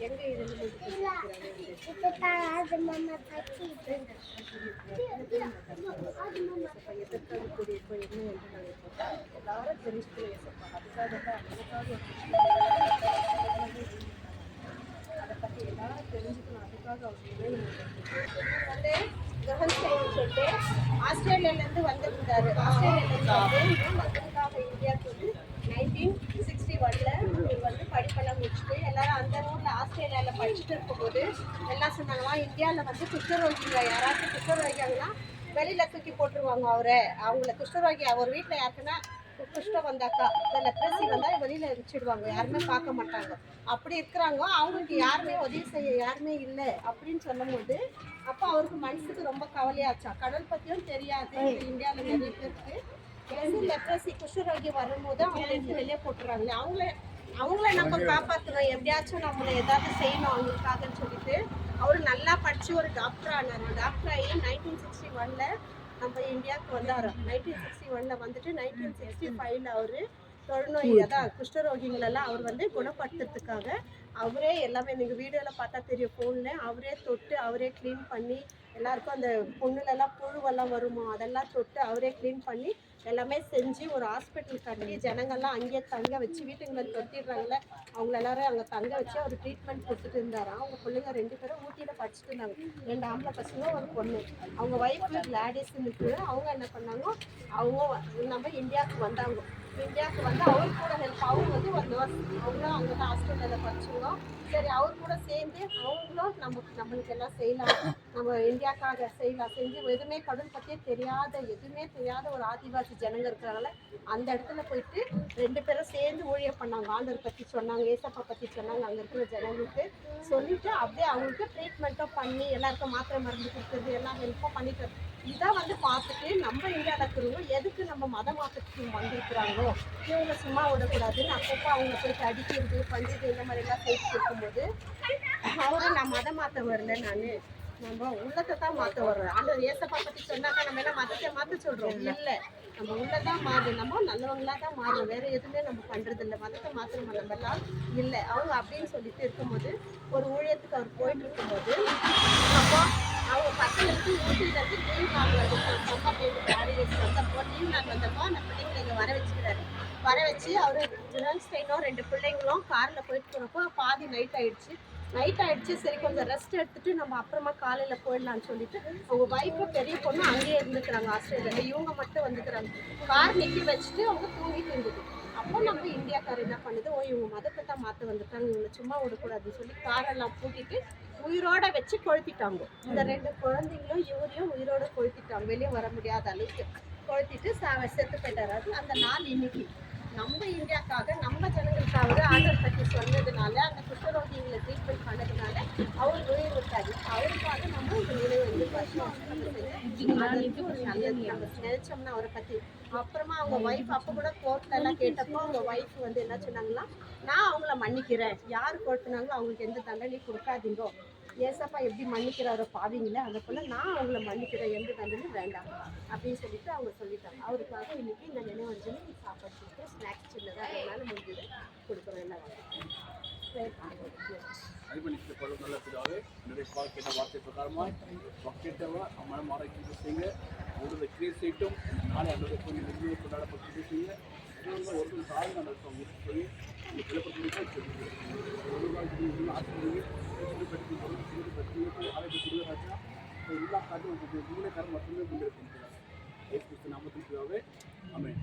எங்க இருந்து எதற்காக கூடியிருக்கோம் என்ன என்று நாங்கள் எல்லாரும் தெரிஞ்சுக்கணும். அதுக்காக தான் அதை பற்றி எல்லாரும் தெரிஞ்சுக்கணும். அதுக்காக அவர் வந்து கிரகன் செய்யணும்னு சொல்லிட்டு ஆஸ்திரேலியாவிலேருந்து வந்திருந்தாரு. ஆஸ்திரேலியாவிலேருந்து வந்ததுக்காக இந்தியாவுக்கு வந்து 1961 இவர் வந்து படிப்பெல்லாம் முடிச்சுட்டு எல்லாரும் அந்த ஊரில் ஆஸ்திரேலியாவில் படிச்சுட்டு இருக்கும்போது எல்லாம் சொன்னாங்களா, இந்தியாவில் வந்து குஷ்டரோகிங்க யாராச்சும் குஷ்டரோகியாங்கன்னா வெளியில் தூக்கி போட்டுருவாங்க அவங்கள குஷ்டரோகி அவர் வீட்டில் யாருக்குன்னா குஷ்டம் வந்தாக்கா இந்த லெப்ரசி வந்தால் வெளியில் வச்சுடுவாங்க, யாருமே பார்க்க மாட்டாங்க. அப்படி இருக்கிறாங்க, அவங்களுக்கு யாருமே உதவி செய்ய யாருமே இல்லை அப்படின்னு சொல்லும் போது அப்போ அவருக்கு மனசுக்கு ரொம்ப கவலையாச்சா. கடல் பற்றியும் தெரியாது இந்தியாவில் நிறைய பேருக்கு. லெப்ரசி குஷ்டரோகி வரும்போது அவங்களை எடுத்து வெளியே போட்டுறாங்க. அவங்கள நம்ம காப்பாற்றணும், எப்படியாச்சும் நம்மளை ஏதாவது செய்யணும் அவங்களுக்காகன்னு சொல்லிட்டு அவர் நல்லா படித்து ஒரு டாக்டர் ஆனார். டாக்டர் ஆகி 1961 நம்ம இந்தியாவுக்கு வந்தார். 1961 வந்துட்டு 1965 அவர் தொழுநோய் அதான் குஷ்டரோகிங்களெல்லாம் அவர் வந்து குணப்படுத்துறதுக்காக அவரே எல்லாமே நீங்கள் வீடியோவில் பார்த்தா தெரியும், ஃபோனில் அவரே தொட்டு அவரே க்ளீன் பண்ணி எல்லாருக்கும் அந்த பொண்ணுலெல்லாம் புழுவெல்லாம் வருமா அதெல்லாம் தொட்டு அவரே க்ளீன் பண்ணி எல்லாமே செஞ்சு ஒரு ஹாஸ்பிட்டல் கட்டி ஜனங்கள்லாம் அங்கேயே தங்க வச்சு வீட்டுங்களை தொட்டிடுறாங்கள அவங்கள எல்லாரும் அங்கே தங்க வச்சு அவர் ட்ரீட்மெண்ட் கொடுத்துட்டு இருந்தாராம். அவங்க பிள்ளைங்க 2 பேரும் ஊட்டியில் படிச்சுட்டு இருந்தாங்க. 2 ஆம்பளை பசங்க ஒரு பொண்ணு. அவங்க ஒய்ஃபு கிளாடிஸ்ன்னு அவங்க என்ன பண்ணாங்க, அவங்க நம்ம இந்தியாவுக்கு வந்தாங்க. இந்தியாவுக்கு வந்து அவர் கூட ஹெல்ப் அவங்க வந்து ஒரு நர்ஸ், அவங்களும் அங்கே தான் ஹாஸ்பிட்டலில் படிச்சுருந்தோம். சரி அவர் கூட சேர்ந்து அவங்களும் நம்மளுக்கு எல்லாம் செய்யலாம், நம்ம இந்தியாவுக்காக செய்யலாம் செஞ்சு எதுவுமே கடல் பற்றியே எதுவுமே தெரியாத ஒரு ஆதிவாசி ஜனங்க இருக்கிறனால அந்த இடத்துல போயிட்டு 2 பேரும் சேர்ந்து ஊழியம் பண்ணாங்க. ஆண்டவர் பற்றி சொன்னாங்க, ஏசப்பா பற்றி சொன்னாங்க. அங்கே இருக்கிற ஜனங்களுக்கு சொல்லிட்டு அப்படியே அவங்களுக்கு ட்ரீட்மெண்ட்டும் பண்ணி எல்லாருக்கும் மாத்திரை மருந்து கொடுக்குறது எல்லாம் ஹெல்ப்பும் பண்ணிட்டு இதான் வந்து பார்த்துட்டு நம்ம இந்தியாவில் இருக்கிறவங்க எதுக்கு நம்ம மத மாற்றத்துக்கு வந்திருக்கிறாங்களோ இவங்க சும்மா விடக்கூடாதுன்னு அப்பப்போ அவங்க போயிட்டு அடிக்கிறது பஞ்சது இந்த மாதிரிலாம் செய்து இருக்கும்போது அவரை நான் மதம் மாற்ற வரல, நம்ம உள்ளத்தை தான் மாற்ற வர்றோம். ஆண்டவர் ஏசப்பா பற்றி சொன்னாக்கா நம்ம எல்லாம் மதத்தை மாற்ற சொல்கிறோம் இல்லை, நம்ம உள்ளதான் மாறுது, நம்ம நல்லவங்களாக தான் மாறும், வேறு எதுவுமே நம்ம பண்ணுறது இல்லை, மதத்தை மாற்றணும் நம்மலாம் இல்லை அவங்க அப்படின்னு சொல்லிட்டு இருக்கும்போது ஒரு ஊழியத்துக்கு அவர் போயிட்டு இருக்கும்போது அப்போ அவங்க பசங்களுக்கு ஊட்டியிலேருந்து லீவ் நாள் வருது. சம்மா போயிட்டு காடி வச்சு வந்தப்போ லீவ் நாள் வந்தப்போ அந்த பிள்ளைங்களை இங்கே வர வச்சுக்கிறாரு. வர வச்சு அவர் ஜெனல்ஸ்டைனும் 2 பிள்ளைங்களும் காரில் போயிட்டு போனப்போ பாதி நைட் ஆயிடுச்சு. சரி கொஞ்சம் ரெஸ்ட் எடுத்துட்டு நம்ம அப்புறமா காலையில் போயிடலான்னு சொல்லிட்டு அவங்க ஒய்ஃபும் பெரிய பொண்ணு அங்கேயே இருந்துக்கிறாங்க ஆஸ்திரேலியாவில். இவங்க மட்டும் வந்துக்கிறாங்க. கார் நிற்கி வச்சுட்டு அவங்க தூங்கிட்டு இருந்தது. அப்போ நம்ம இந்தியாக்காரர் என்ன பண்ணுது, இவங்க மதத்தை தான் மாற்ற வந்துட்டாங்க, இவங்களை சும்மா விடக்கூடாதுன்னு சொல்லி காரெல்லாம் பூட்டிட்டு உயிரோட வச்சு கொளுத்திட்டாங்க. இந்த 2 குழந்தைங்களும் இவரையும் உயிரோட கொளுத்திட்டாங்க, வெளியே வர முடியாத அளவுக்கு கொளுத்திட்டு செத்து போயிட்டாரு. அந்த நாள் இன்னைக்கு நம்ம இந்தியாவுக்காக நம்ம ஜனங்களுக்காக ஆண்டவர் பற்றி சொன்னதுனால அந்த குஷ்டரோகிகளை ட்ரீட்மெண்ட் பண்ணதுனால அவர் உயிர் விட்டாரு. அவருக்காக நம்ம இந்த நினைவு வந்து வருஷம் நல்லது நம்ம நினைச்சோம்னா அவரை பற்றி. அப்புறமா அவங்க ஒய்ஃப் அப்போ கூட கோர்ட்ல எல்லாம் கேட்டப்போ அவங்க ஒய்ஃப் வந்து என்ன சொன்னாங்கன்னா, நான் அவங்கள மன்னிக்கிறேன், யார் கொளுத்துனாங்களோ அவங்களுக்கு எந்த தண்டனையும் கொடுக்காதீங்கோ, ஏசப்பா எப்படி மன்னிக்கிறாரோ பாவீங்களே அதை போல நான் அவங்கள மன்னிக்கிறேன், எந்த தண்டனையும் வேண்டாம் அப்படின்னு சொல்லிட்டு அவங்க சொல்லிட்டாங்க. அவருக்காக இன்னைக்கு இந்த நினைவஞ்சலி சாப்பாடு கொடுக்குறோம், ஸ்நாக்ஸ் சின்னதாக அதனால முடிஞ்சது கொடுக்குறோம். எல்லாம் வார்த்தை பிரகாரமாய் மனம் ஆரோக்கியம் செய்யுங்க, உங்களோட கிளியர் செய்யட்டும். நாளை அந்த கொண்டாடப்பட்டு செய்யுங்க. ஒரு காலம் நம்ம சொல்லி எல்லா காட்டும் மூளைக்காரன் மட்டுமே முன்னெடுக்க முடியாது. நாமத்தின் ஆமென்.